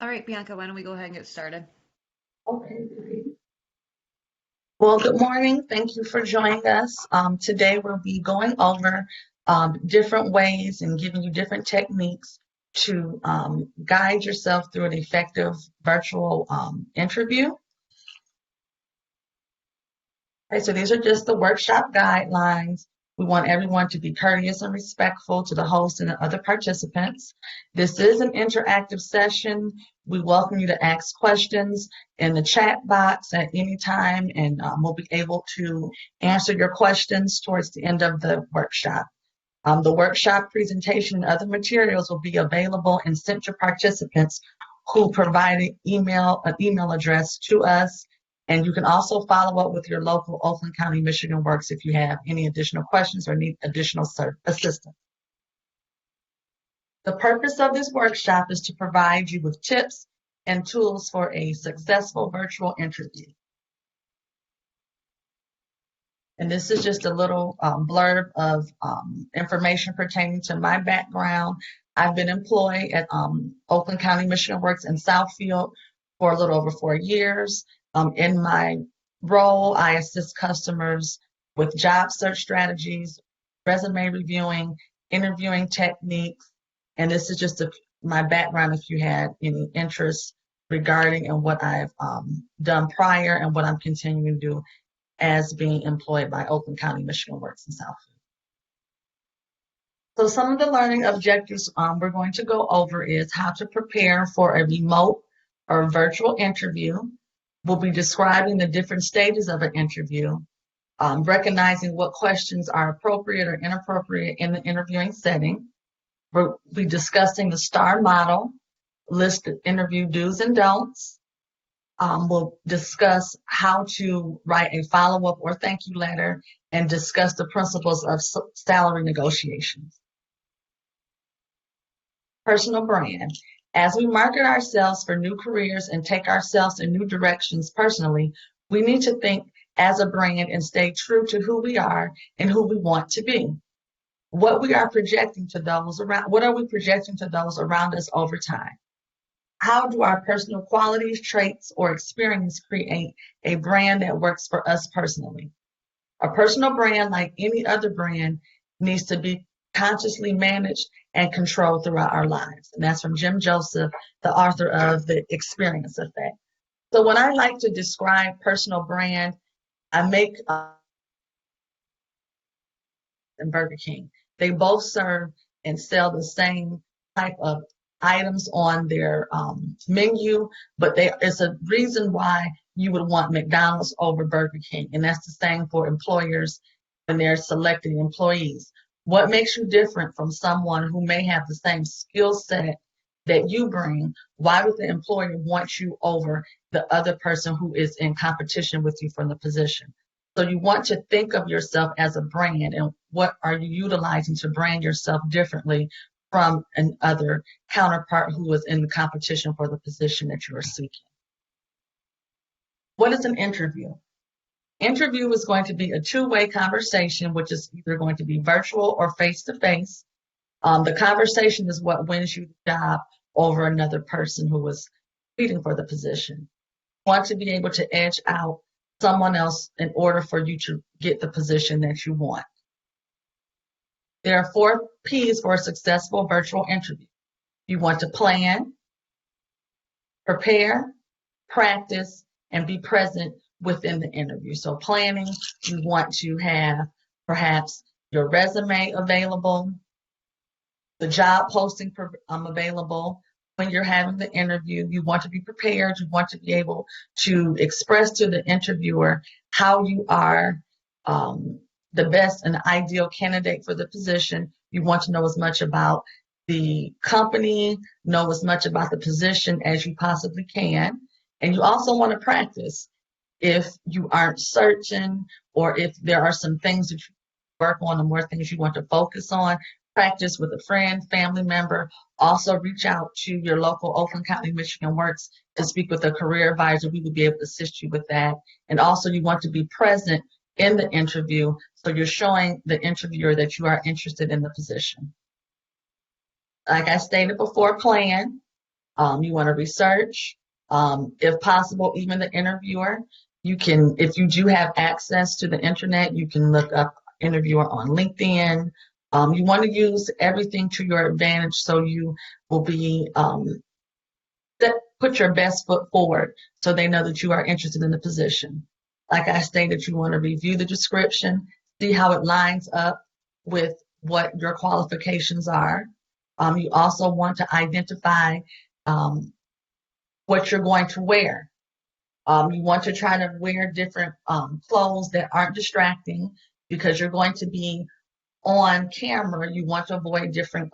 All right, Bianca, why don't we go ahead and get started? Okay, great. Well, good morning. Thank you for joining us. Today we'll be going over different ways and giving you different techniques to guide yourself through an effective virtual interview. Okay, so these are just the workshop guidelines. We want everyone to be courteous and respectful to the host and the other participants. This is an interactive session. We welcome you to ask questions in the chat box at any time, and we'll be able to answer your questions towards the end of the workshop. The workshop presentation and other materials will be available and sent to participants who provide an email address to us. And you can also follow up with your local Oakland County Michigan Works if you have any additional questions or need additional assistance. The purpose of this workshop is to provide you with tips and tools for a successful virtual interview. And this is just a little blurb of information pertaining to my background. I've been employed at Oakland County Michigan Works in Southfield for a little over 4 years. In my role, I assist customers with job search strategies, resume reviewing, interviewing techniques, and this is just my background if you had any interest regarding and what I've done prior and what I'm continuing to do as being employed by Oakland County Michigan Works in Southfield. So some of the learning objectives we're going to go over is how to prepare for a remote or virtual interview. We'll be describing the different stages of an interview, recognizing what questions are appropriate or inappropriate in the interviewing setting. We'll be discussing the STAR model, list of interview do's and don'ts. We'll discuss how to write a follow-up or thank you letter and discuss the principles of salary negotiations. Personal brand. As we market ourselves for new careers and take ourselves in new directions personally, we need to think as a brand and stay true to who we are and who we want to be. What are we projecting to those around us over time? How do our personal qualities, traits, or experience create a brand that works for us personally? A personal brand, like any other brand, needs to be consciously managed and controlled throughout our lives. And that's from Jim Joseph, the author of The Experience Effect. So when I like to describe personal brand, I make and Burger King. They both serve and sell the same type of items on their menu, but it's a reason why you would want McDonald's over Burger King. And that's the same for employers when they're selecting employees. What makes you different from someone who may have the same skill set that you bring? Why would the employer want you over the other person who is in competition with you for the position? So you want to think of yourself as a brand, and what are you utilizing to brand yourself differently from another counterpart who is in the competition for the position that you are seeking? What is an interview? Interview is going to be a two-way conversation, which is either going to be virtual or face-to-face. The conversation is what wins you the job over another person who is competing for the position. You want to be able to edge out someone else in order for you to get the position that you want. There are 4 P's for a successful virtual interview. You want to plan, prepare, practice, and be present within the interview. So planning, you want to have perhaps your resume available, the job posting available. When you're having the interview, you want to be prepared. You want to be able to express to the interviewer how you are the best and ideal candidate for the position. You want to know as much about the company, know as much about the position as you possibly can. And you also want to practice. If you aren't certain, or if there are some things that you work on and more things you want to focus on, practice with a friend, family member. Also reach out to your local Oakland County Michigan Works and speak with a career advisor. We will be able to assist you with that. And also you want to be present in the interview, so you're showing the interviewer that you are interested in the position. Like I stated before, plan. You want to research, if possible, even the interviewer. You can, if you do have access to the internet, you can look up interviewer on LinkedIn. You want to use everything to your advantage so you will be put your best foot forward so they know that you are interested in the position. Like I stated, you want to review the description, see how it lines up with what your qualifications are. You also want to identify what you're going to wear. You want to try to wear different clothes that aren't distracting because you're going to be on camera. You want to avoid different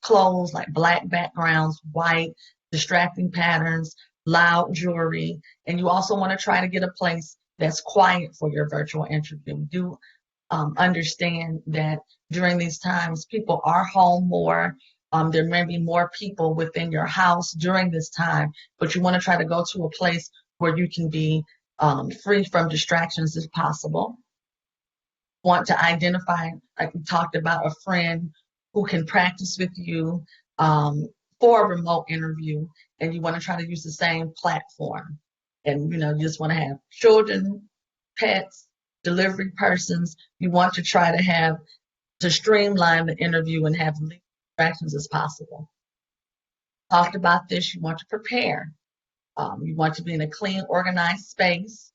clothes like black backgrounds, white, distracting patterns, loud jewelry. And you also want to try to get a place that's quiet for your virtual interview. Do understand that during these times, people are home more. There may be more people within your house during this time, but you want to try to go to a place where you can be free from distractions if possible. Want to identify, like we talked about, a friend who can practice with you for a remote interview, and you want to try to use the same platform. And you just want to have children, pets, delivery persons. You want to try to streamline the interview and have least distractions as possible. Talked about this, you want to prepare. You want to be in a clean, organized space.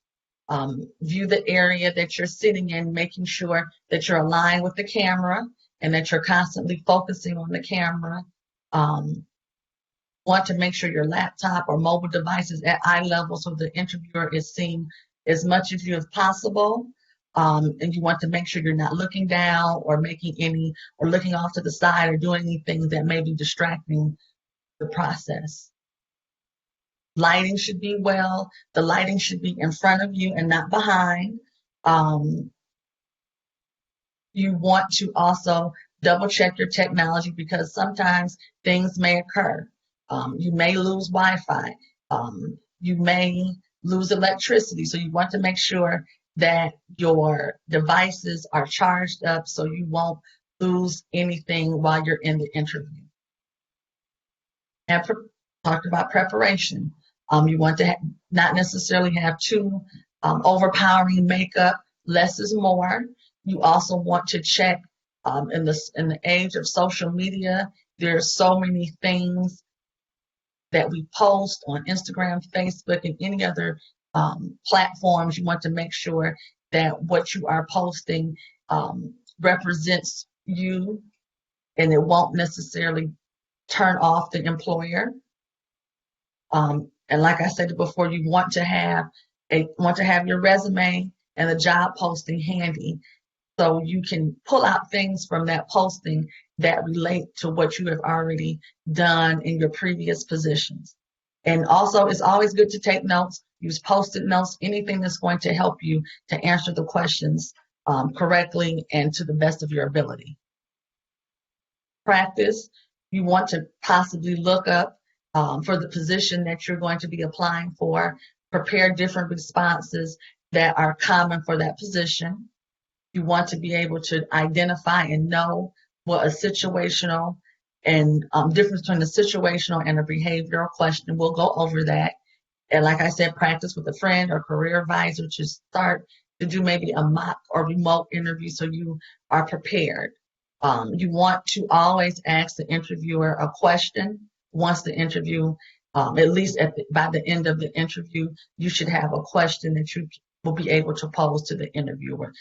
View the area that you're sitting in, making sure that you're aligned with the camera and that you're constantly focusing on the camera. Want to make sure your laptop or mobile device is at eye level so the interviewer is seeing as much of you as possible. And you want to make sure you're not looking down or looking off to the side or doing anything that may be distracting the process. Lighting should be the lighting should be in front of you and not behind. You want to also double check your technology because sometimes things may occur. You may lose Wi-Fi. You may lose electricity. So you want to make sure that your devices are charged up so you won't lose anything while you're in the interview. And talked about preparation. You want to not necessarily have too overpowering makeup. Less is more. You also want to check in the age of social media. There are so many things that we post on Instagram, Facebook, and any other platforms. You want to make sure that what you are posting represents you and it won't necessarily turn off the employer. And like I said before, you want to have your resume and the job posting handy so you can pull out things from that posting that relate to what you have already done in your previous positions. And also, it's always good to take notes, use Post-it notes, anything that's going to help you to answer the questions correctly and to the best of your ability. Practice, you want to possibly look up for the position that you're going to be applying for, prepare different responses that are common for that position. You want to be able to identify and know what a situational and difference between a situational and a behavioral question. We'll go over that. And like I said, practice with a friend or career advisor to start to do maybe a mock or remote interview so you are prepared. You want to always ask the interviewer a question. Once the interview, at least by the end of the interview, you should have a question that you will be able to pose to the interviewer.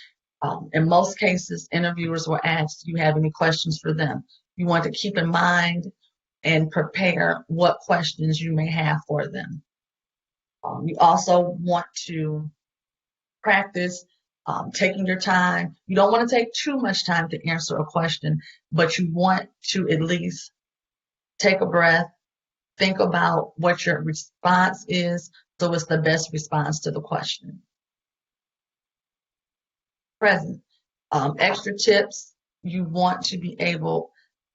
In most cases, interviewers will ask, do you have any questions for them? You want to keep in mind and prepare what questions you may have for them. You also want to practice taking your time. You don't want to take too much time to answer a question, but you want to at least take a breath, think about what your response is so it's the best response to the question. Present. Extra tips, you want to be able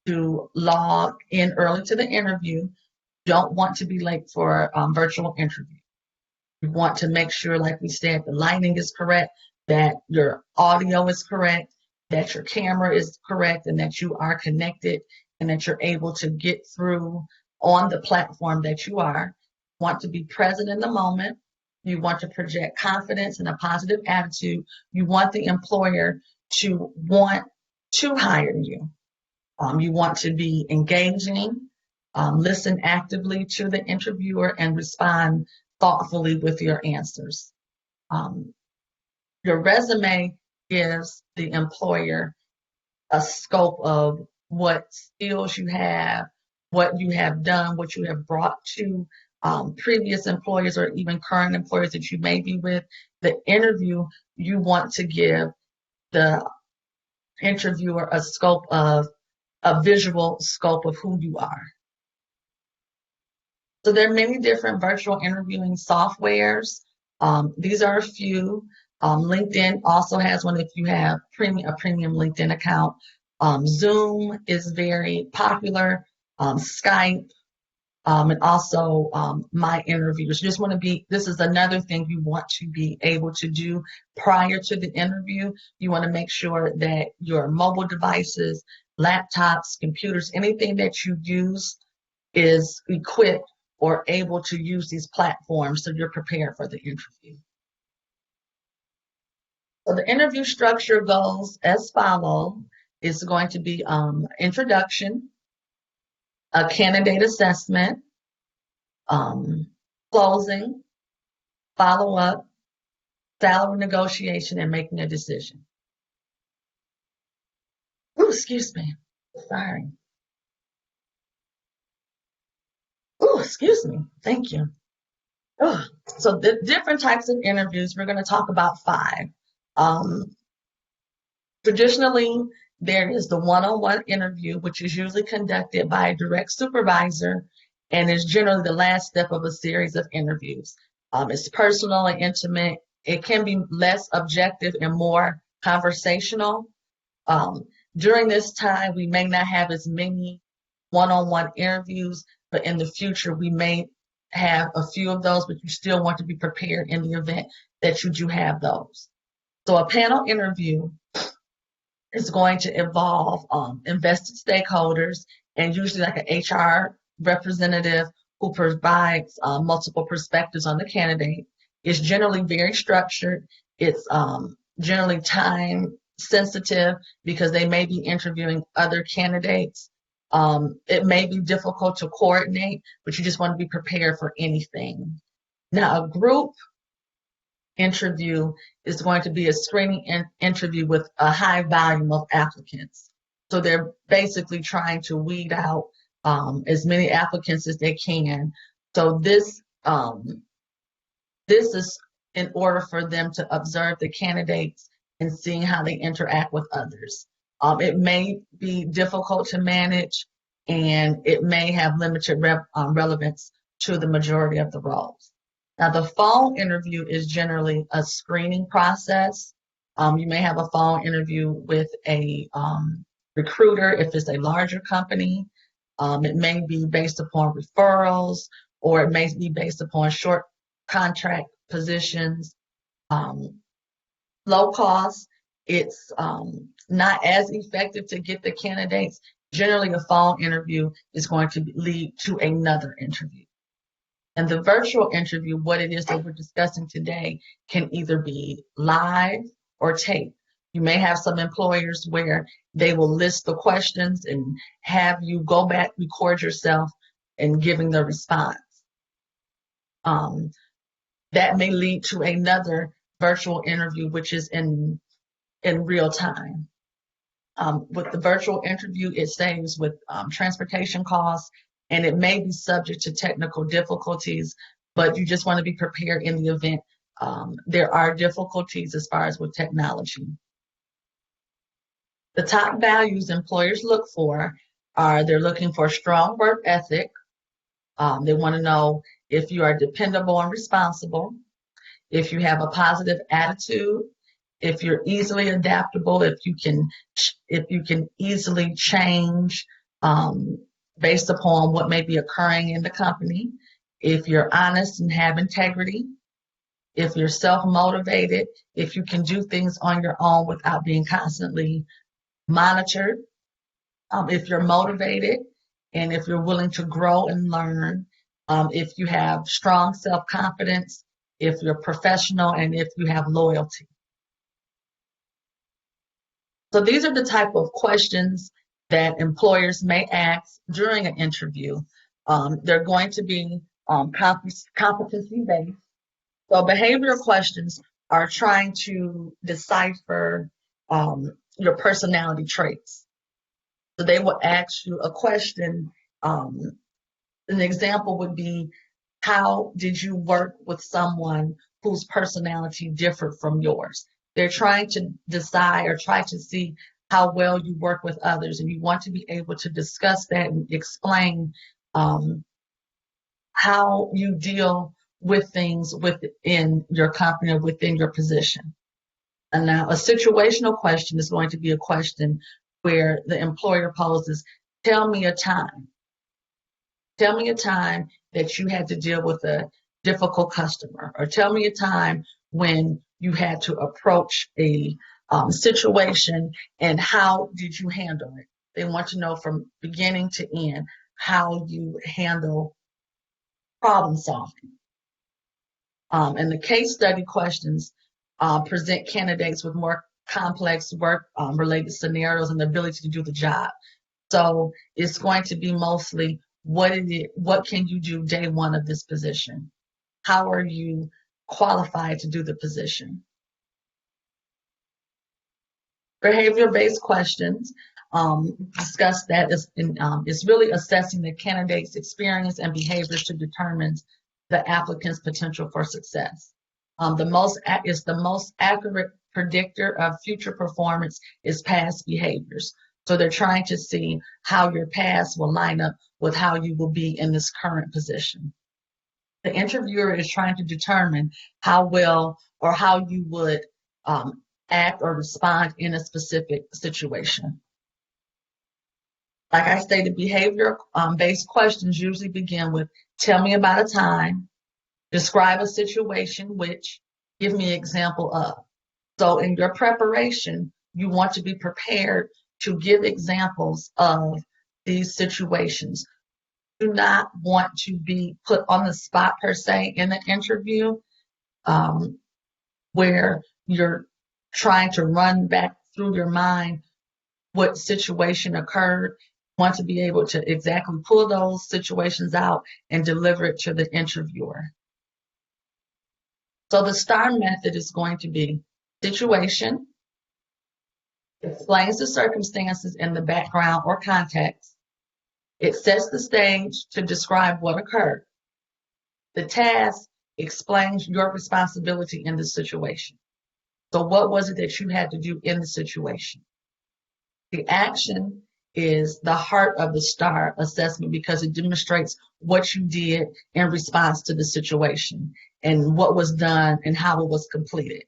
to log in early to the interview. Don't want to be late for a virtual interview. You want to make sure, like we said, the lighting is correct, that your audio is correct, that your camera is correct, and that you are connected and that you're able to get through on the platform that you are, want to be present in the moment. You want to project confidence and a positive attitude. You want the employer to want to hire you. You want to be engaging, listen actively to the interviewer, and respond thoughtfully with your answers. Your resume gives the employer a scope of what skills you have, what you have done, what you have brought to previous employers or even current employers that you may be with. The interview, you want to give the interviewer a visual scope of who you are. So there are many different virtual interviewing softwares. These are a few. LinkedIn also has one if you have a premium LinkedIn account. Zoom is very popular. Skype, and also My Interviews. This is another thing you want to be able to do prior to the interview. You want to make sure that your mobile devices, laptops, computers, anything that you use is equipped or able to use these platforms so you're prepared for the interview. So the interview structure goes as follows. It's going to be introduction, a candidate assessment, closing, follow-up, salary negotiation, and making a decision. Oh, excuse me. Sorry. Oh, excuse me. Thank you. Oh, so the different types of interviews, we're going to talk about 5. Traditionally, there is the one-on-one interview, which is usually conducted by a direct supervisor and is generally the last step of a series of interviews. It's personal and intimate. It can be less objective and more conversational. During this time, we may not have as many one-on-one interviews, but in the future, we may have a few of those, but you still want to be prepared in the event that you do have those. So a panel interview is going to involve invested stakeholders and usually like an HR representative who provides multiple perspectives on the candidate. It's generally very structured. It's generally time sensitive because they may be interviewing other candidates. It may be difficult to coordinate, but you just want to be prepared for anything. Now, a group interview is going to be a screening interview with a high volume of applicants. So they're basically trying to weed out as many applicants as they can. So this is in order for them to observe the candidates and seeing how they interact with others. It may be difficult to manage, and it may have limited relevance to the majority of the roles. Now, the phone interview is generally a screening process. You may have a phone interview with a recruiter if it's a larger company. It may be based upon referrals, or it may be based upon short contract positions. Low cost, it's not as effective to get the candidates. Generally, a phone interview is going to lead to another interview. And the virtual interview, what it is that we're discussing today, can either be live or taped. You may have some employers where they will list the questions and have you go back, record yourself, and giving the response. That may lead to another virtual interview, which is in real time. With the virtual interview, it saves with transportation costs, and it may be subject to technical difficulties, but you just want to be prepared in the event there are difficulties as far as with technology. The top values employers look for are they're looking for a strong work ethic. They want to know if you are dependable and responsible, if you have a positive attitude, if you're easily adaptable, if you can easily change based upon what may be occurring in the company, if you're honest and have integrity, if you're self-motivated, if you can do things on your own without being constantly monitored, if you're motivated, and if you're willing to grow and learn, if you have strong self-confidence, if you're professional, and if you have loyalty. So these are the type of questions that employers may ask during an interview. They're going to be competency-based. So behavioral questions are trying to decipher your personality traits. So they will ask you a question. An example would be, how did you work with someone whose personality differed from yours? They're trying to decide or try to see how well you work with others, and you want to be able to discuss that and explain how you deal with things within your company or within your position. And now a situational question is going to be a question where the employer poses, tell me a time. Tell me a time that you had to deal with a difficult customer, or tell me a time when you had to approach a situation and how did you handle it? They want to know from beginning to end how you handle problem solving. And the case study questions present candidates with more complex work related scenarios and the ability to do the job. So it's going to be mostly, what can you do day one of this position? How are you qualified to do the position? Behavior-based questions, discuss that is really assessing the candidate's experience and behaviors to determine the applicant's potential for success. The most accurate predictor of future performance is past behaviors. So they're trying to see how your past will line up with how you will be in this current position. The interviewer is trying to determine how well or how you would act or respond in a specific situation. Like I stated, behavior-based questions usually begin with, tell me about a time, describe a situation, which, give me an example of. So in your preparation, you want to be prepared to give examples of these situations. Do not want to be put on the spot per se in an interview where you're trying to run back through your mind what situation occurred. Want to be able to exactly pull those situations out and deliver it to the interviewer. So the STAR method is going to be situation, explains the circumstances in the background or context. It sets the stage to describe what occurred. The task explains your responsibility in the situation. So what was it that you had to do in the situation? The action is the heart of the STAR assessment because it demonstrates what you did in response to the situation and what was done and how it was completed.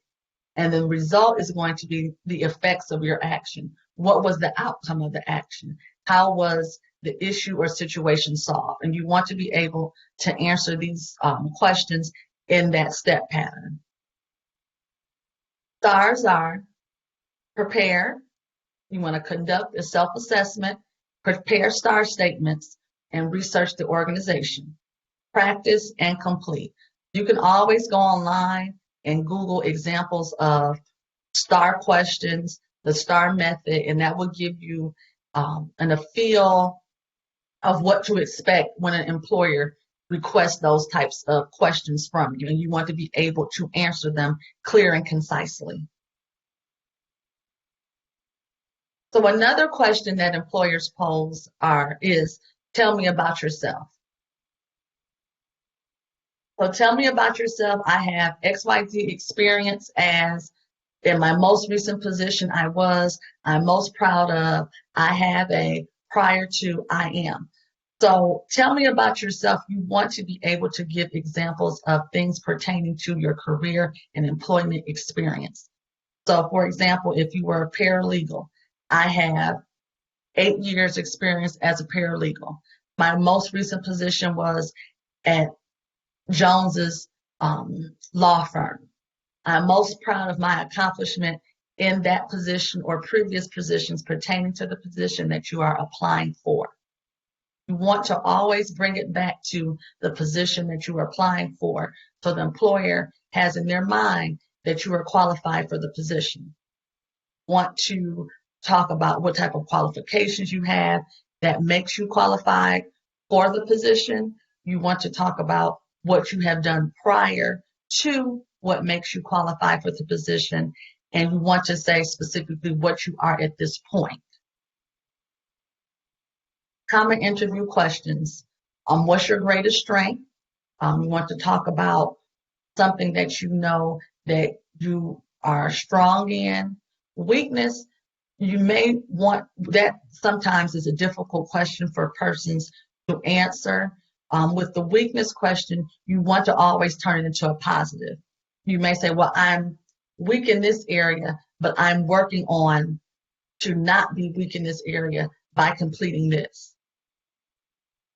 And the result is going to be the effects of your action. What was the outcome of the action? How was the issue or situation solved? And you want to be able to answer these questions in that step pattern. STARs are prepare. You want to conduct a self-assessment, prepare STAR statements, and research the organization. Practice and complete. You can always go online and Google examples of STAR questions, the STAR method, and that will give you a feel of what to expect when an employer requests those types of questions from you, and you want to be able to answer them clear and concisely. So another question that employers pose is, tell me about yourself. So tell me about yourself. I have XYZ experience as in my most recent position I'm most proud of. I have a prior to I am. So tell me about yourself. You want to be able to give examples of things pertaining to your career and employment experience. So for example, if you were a paralegal, I have 8 years experience as a paralegal. My most recent position was at Jones's law firm. I'm most proud of my accomplishment in that position or previous positions pertaining to the position that you are applying for. You want to always bring it back to the position that you are applying for, so the employer has in their mind that you are qualified for the position. Want to talk about what type of qualifications you have that makes you qualified for the position. You want to talk about what you have done prior to what makes you qualify for the position, and you want to say specifically what you are at this point. Common interview questions. What's your greatest strength? You want to talk about something that you know that you are strong in. Weakness, you may want, that sometimes is a difficult question for persons to answer. With the weakness question, you want to always turn it into a positive. You may say, well, I'm weak in this area, but I'm working on to not be weak in this area by completing this.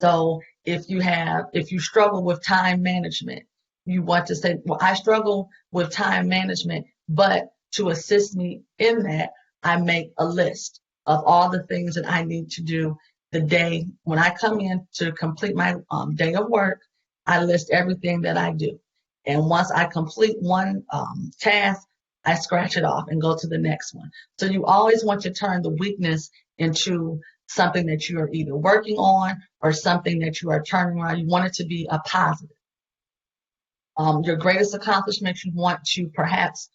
So if you struggle with time management, you want to say, well, I struggle with time management, but to assist me in that, I make a list of all the things that I need to do the day when I come in to complete my day of work. I list everything that I do. And once I complete one task, I scratch it off and go to the next one. So you always want to turn the weakness into something that you are either working on or something that you are turning around. You want it to be a positive. Your greatest accomplishment, you want to perhaps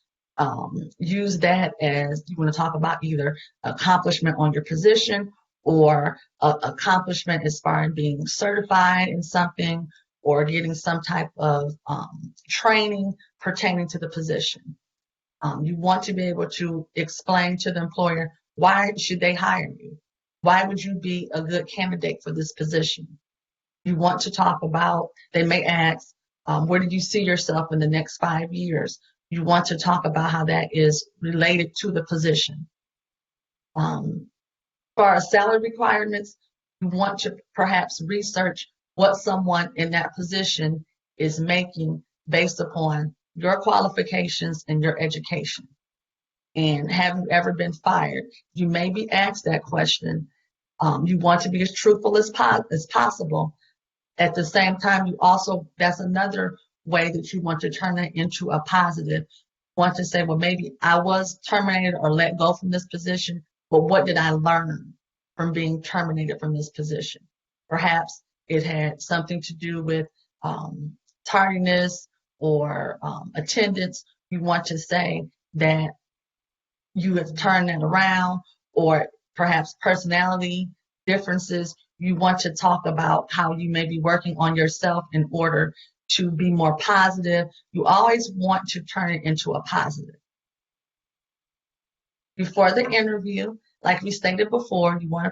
use that as you want to talk about either accomplishment on your position or accomplishment as far as being certified in something or getting some type of training pertaining to the position. You want to be able to explain to the employer, why should they hire you? Why would you be a good candidate for this position? You want to talk about, they may ask, where do you see yourself in the next 5 years? You want to talk about how that is related to the position. For our salary requirements, you want to perhaps research what someone in that position is making based upon your qualifications and your education. And have you ever been fired? You may be asked that question. You want to be as truthful as possible. At the same time, you also, that's another way that you want to turn it into a positive. You want to say, well, maybe I was terminated or let go from this position, but what did I learn from being terminated from this position? Perhaps it had something to do with tardiness or attendance. You want to say that you have turned that around, or perhaps personality differences. You want to talk about how you may be working on yourself in order to be more positive. You always want to turn it into a positive. Before the interview, like we stated before, you want to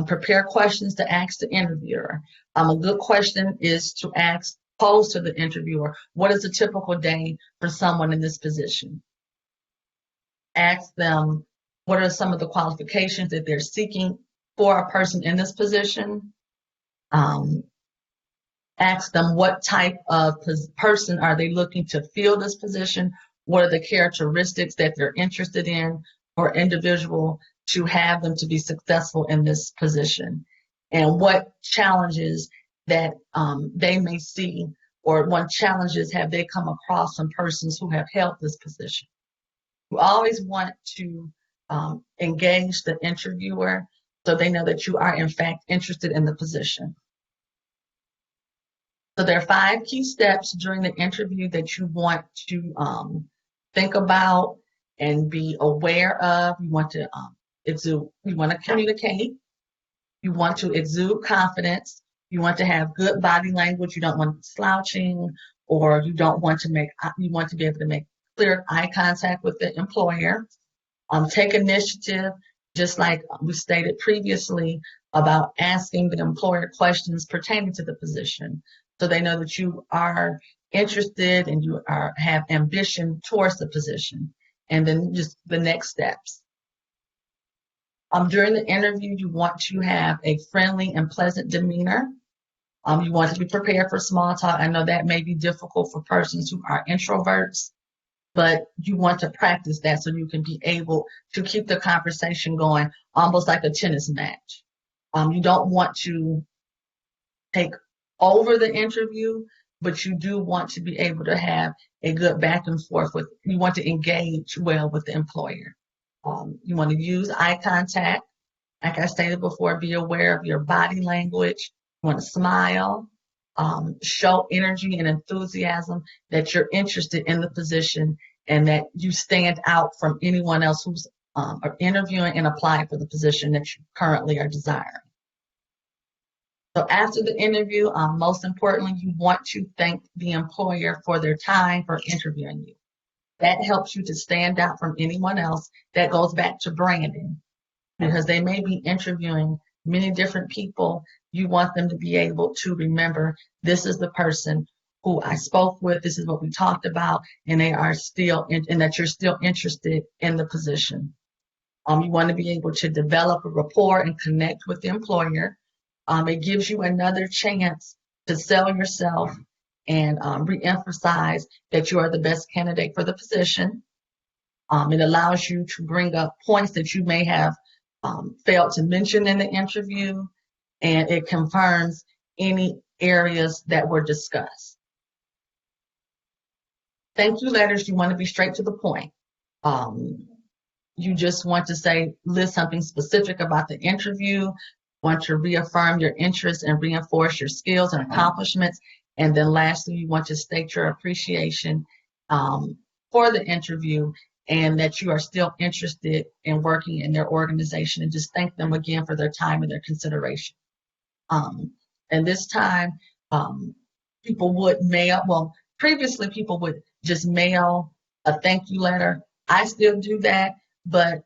prepare questions to ask the interviewer. A good question is to pose to the interviewer, what is a typical day for someone in this position? Ask them, what are some of the qualifications that they're seeking for a person in this position? Ask them what type of person are they looking to fill this position? What are the characteristics that they're interested in for individual to have them to be successful in this position? And what challenges that they may see, or what challenges have they come across from persons who have held this position? You always want to engage the interviewer so they know that you are in fact interested in the position. So there are 5 key steps during the interview that you want to think about and be aware of. You want to you want to communicate. You want to exude confidence. You want to have good body language. You don't want slouching, or you want to be able to make clear eye contact with the employer. Take initiative, just like we stated previously about asking the employer questions pertaining to the position, so they know that you are interested and you have ambition towards the position. And then just the next steps. During the interview, you want to have a friendly and pleasant demeanor. You want to be prepared for small talk. I know that may be difficult for persons who are introverts, but you want to practice that so you can be able to keep the conversation going, almost like a tennis match. You don't want to take over the interview, but you do want to be able to have a good back and forth with, you want to engage well with the employer. You want to use eye contact. Like I stated before, be aware of your body language. You want to smile, show energy and enthusiasm that you're interested in the position and that you stand out from anyone else who's interviewing and applying for the position that you currently are desiring. So after the interview, most importantly, you want to thank the employer for their time for interviewing you. That helps you to stand out from anyone else. That goes back to branding, because they may be interviewing many different people. You want them to be able to remember, this is the person who I spoke with, this is what we talked about, and they are still and that you're still interested in the position. You want to be able to develop a rapport and connect with the employer. It gives you another chance to sell yourself and reemphasize that you are the best candidate for the position. It allows you to bring up points that you may have failed to mention in the interview, and it confirms any areas that were discussed. Thank you letters, you want to be straight to the point. You just want to say, list something specific about the interview, want to reaffirm your interest and reinforce your skills and accomplishments. And then lastly, you want to state your appreciation for the interview and that you are still interested in working in their organization, and just thank them again for their time and their consideration. And this time, people would mail, well, previously people would just mail a thank you letter. I still do that, but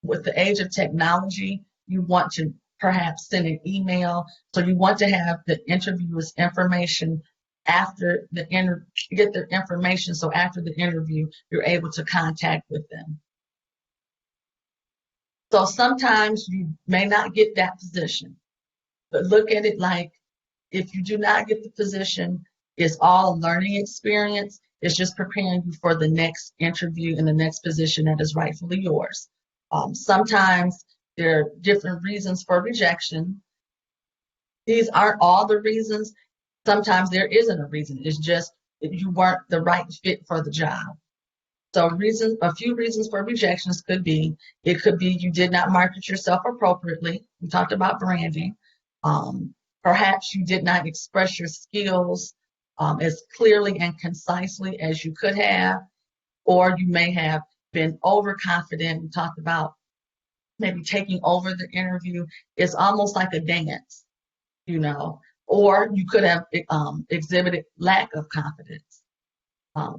with the age of technology, you want to perhaps send an email. So you want to have the interviewer's information after the interview, get their information, so after the interview, you're able to contact with them. So sometimes you may not get that position, but look at it like, if you do not get the position, it's all a learning experience. It's just preparing you for the next interview and the next position that is rightfully yours. Sometimes there are different reasons for rejection. These aren't all the reasons. Sometimes there isn't a reason. It's just that you weren't the right fit for the job. So a few reasons for rejections could be, it could be you did not market yourself appropriately. We talked about branding. Perhaps you did not express your skills as clearly and concisely as you could have, or you may have been overconfident. We talked about maybe taking over the interview. It's almost like a dance, you know, or you could have exhibited lack of confidence.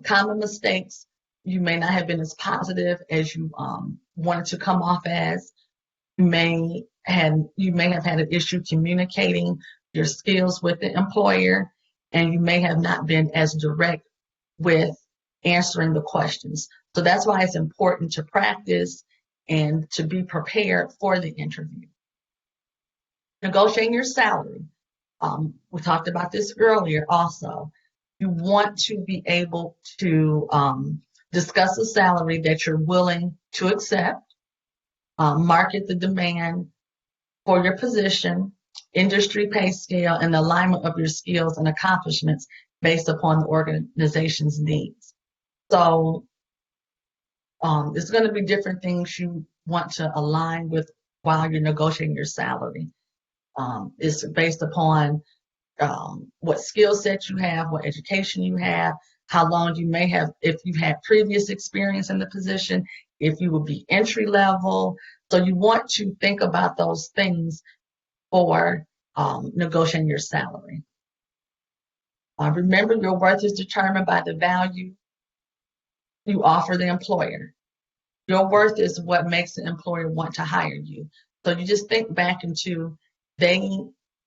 Common mistakes, you may not have been as positive as you wanted to come off as. You may have had an issue communicating your skills with the employer, and you may have not been as direct with answering the questions. So that's why it's important to practice and to be prepared for the interview. Negotiating your salary. We talked about this earlier also. You want to be able to discuss a salary that you're willing to accept, market the demand for your position, industry pay scale, and the alignment of your skills and accomplishments based upon the organization's needs. So it's going to be different things you want to align with while you're negotiating your salary. It's based upon what skill set you have, what education you have, how long you may have, if you've had previous experience in the position, if you will be entry level. So you want to think about those things for negotiating your salary. Remember, your worth is determined by the value you offer the employer. Your worth is what makes the employer want to hire you. So you just think back into, they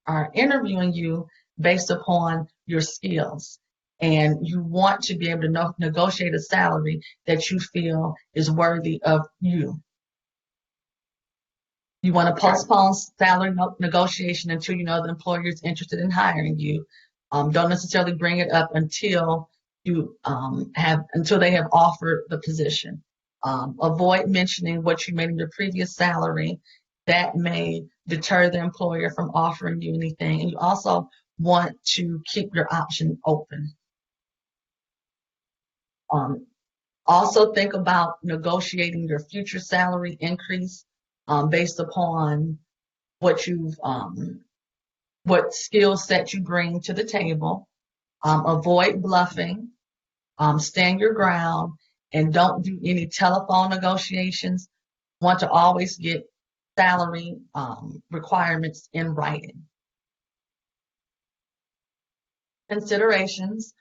are interviewing you based upon your skills, and you want to be able to negotiate a salary that you feel is worthy of you. You want to postpone salary negotiation until you know the employer is interested in hiring you. Don't necessarily bring it up until you until they have offered the position. Avoid mentioning what you made in your previous salary, that may deter the employer from offering you anything. And you also want to keep your option open. Um, Also think about negotiating your future salary increase based upon what what skill set you bring to the table. Avoid bluffing, stand your ground, and don't do any telephone negotiations. Want to always get salary requirements in writing. Considerations,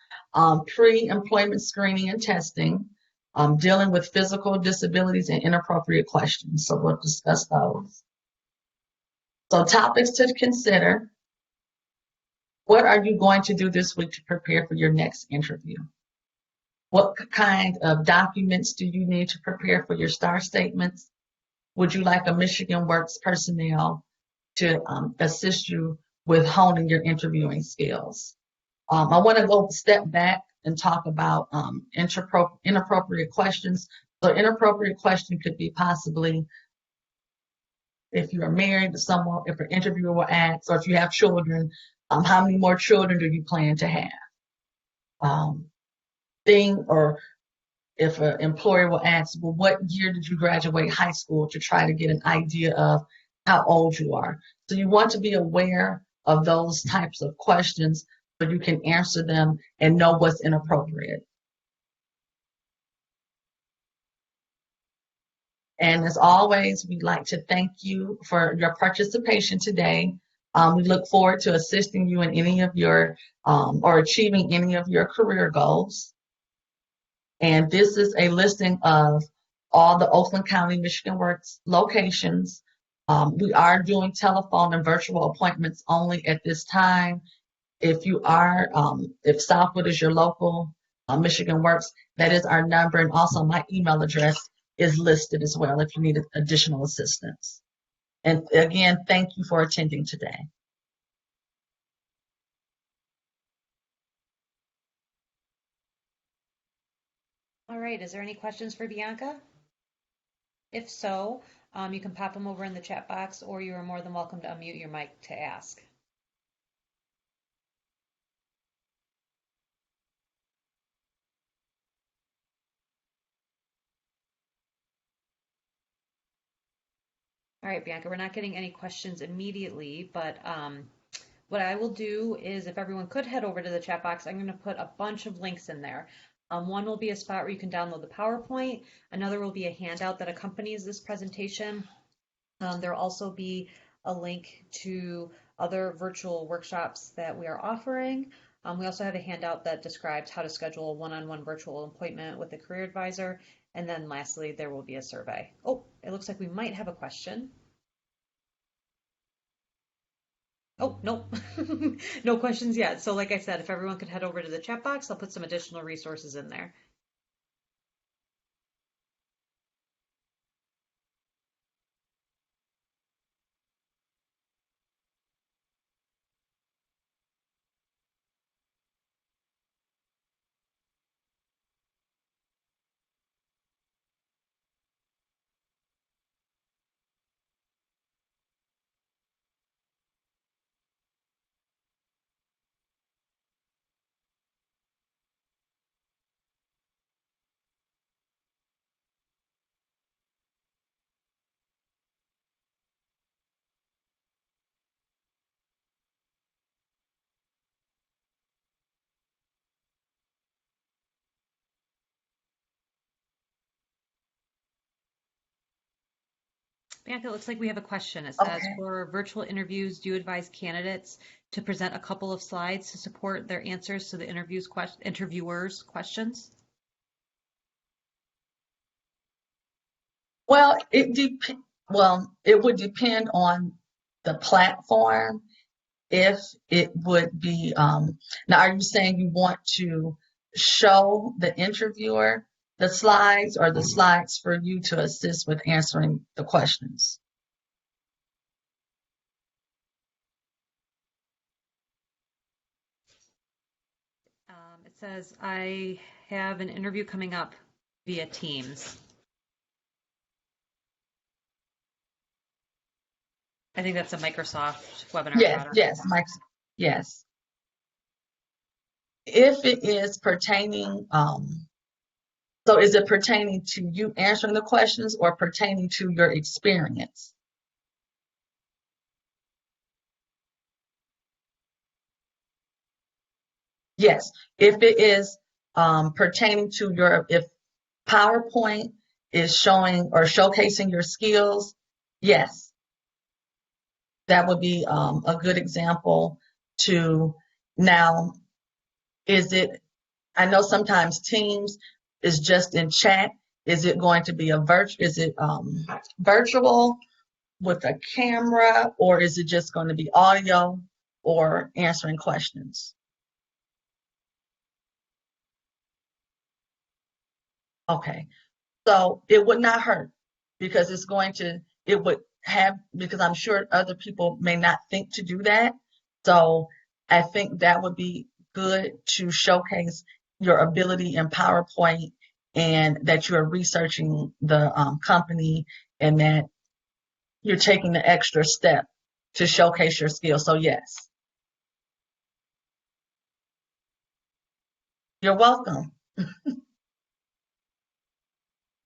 pre-employment screening and testing, dealing with physical disabilities and inappropriate questions. So we'll discuss those. So topics to consider. What are you going to do this week to prepare for your next interview? What kind of documents do you need to prepare for your STAR statements? Would you like a Michigan Works personnel to assist you with honing your interviewing skills? I want to go step back and talk about inappropriate questions. So inappropriate question could be possibly if you are married to someone, if an interviewer will ask, or if you have children, how many more children do you plan to have? Or if an employer will ask, well, what year did you graduate high school, to try to get an idea of how old you are. So you want to be aware of those types of questions so you can answer them and know what's inappropriate. And as always, we'd like to thank you for your participation today. We look forward to assisting you in any of your or achieving any of your career goals. And this is a listing of all the Oakland County Michigan Works locations. We are doing telephone and virtual appointments only at this time. If you are, if Southwood is your local Michigan Works, that is our number. And also my email address is listed as well if you need additional assistance. And again, thank you for attending today. All right, is there any questions for Bianca? If so, you can pop them over in the chat box, or you are more than welcome to unmute your mic to ask. All right, Bianca, we're not getting any questions immediately, but what I will do is if everyone could head over to the chat box, I'm going to put a bunch of links in there. One will be a spot where you can download the PowerPoint. Another will be a handout that accompanies this presentation. There will also be a link to other virtual workshops that we are offering. We also have a handout that describes how to schedule a one-on-one virtual appointment with a career advisor. And then lastly, there will be a survey. Oh, it looks like we might have a question. Oh, nope. No questions yet. So like I said, if everyone could head over to the chat box, I'll put some additional resources in there. Bianca, it looks like we have a question. It says, Okay. for virtual interviews, do you advise candidates to present a couple of slides to support their answers to the interviewers' questions? Well, it would depend on the platform. If it would be, now are you saying you want to show the interviewer the slides, or the slides for you to assist with answering the questions? It says, I have an interview coming up via Teams. I think that's a Microsoft webinar Yes, product. yes, Mike, yes. If it is pertaining, so is it pertaining to you answering the questions or pertaining to your experience? Yes, if it is pertaining to your, if PowerPoint is showing or showcasing your skills, yes, that would be a good example to now, is it, I know sometimes Teams is just in chat. Is it going to be is it virtual with a camera, or is it just going to be audio or answering questions? Okay. So it would not hurt because it would have, because I'm sure other people may not think to do that. So I think that would be good to showcase your ability in PowerPoint and that you're researching the company and that you're taking the extra step to showcase your skills. So yes, you're welcome.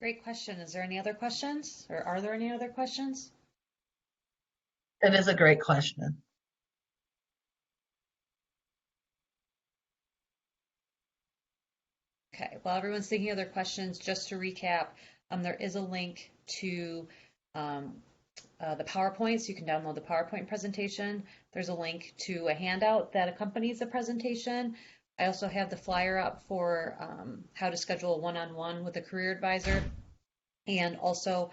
Great question. Is there any other questions, or are there any other questions? It is a great question. Okay, while everyone's thinking of their questions, just to recap, there is a link to um, the PowerPoint, so you can download the PowerPoint presentation. There's a link to a handout that accompanies the presentation. I also have the flyer up for how to schedule a one-on-one with a career advisor, and also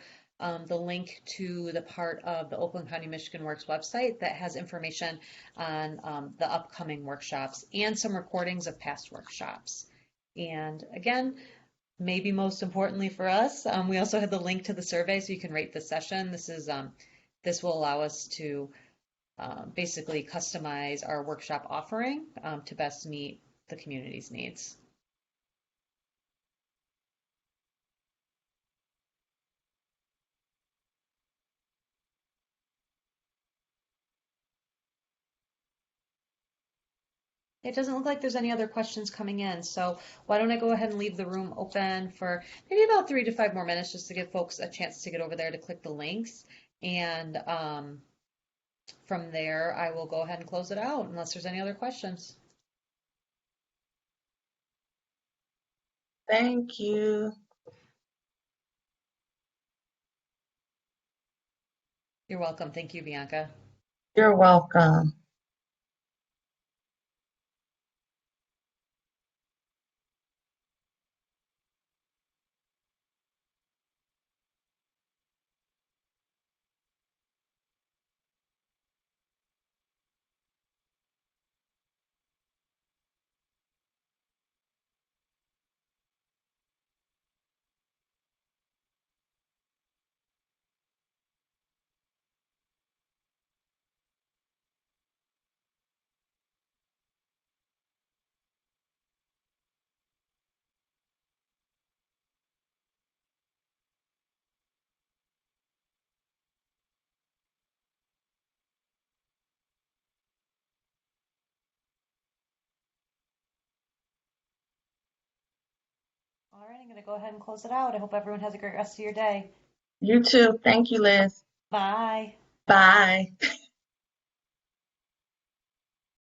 the link to the part of the Oakland County Michigan Works website that has information on the upcoming workshops and some recordings of past workshops. And again, maybe most importantly for us, we also have the link to the survey so you can rate the session. This will allow us to basically customize our workshop offering to best meet the community's needs. It doesn't look like there's any other questions coming in, so why don't I go ahead and leave the room open for maybe about 3 to 5 more minutes just to give folks a chance to get over there to click the links. And from there, I will go ahead and close it out unless there's any other questions. Thank you. You're welcome. Thank you, Bianca. You're welcome. All right, I'm going to go ahead and close it out. I hope everyone has a great rest of your day. You too. Thank you, Liz. Bye. Bye.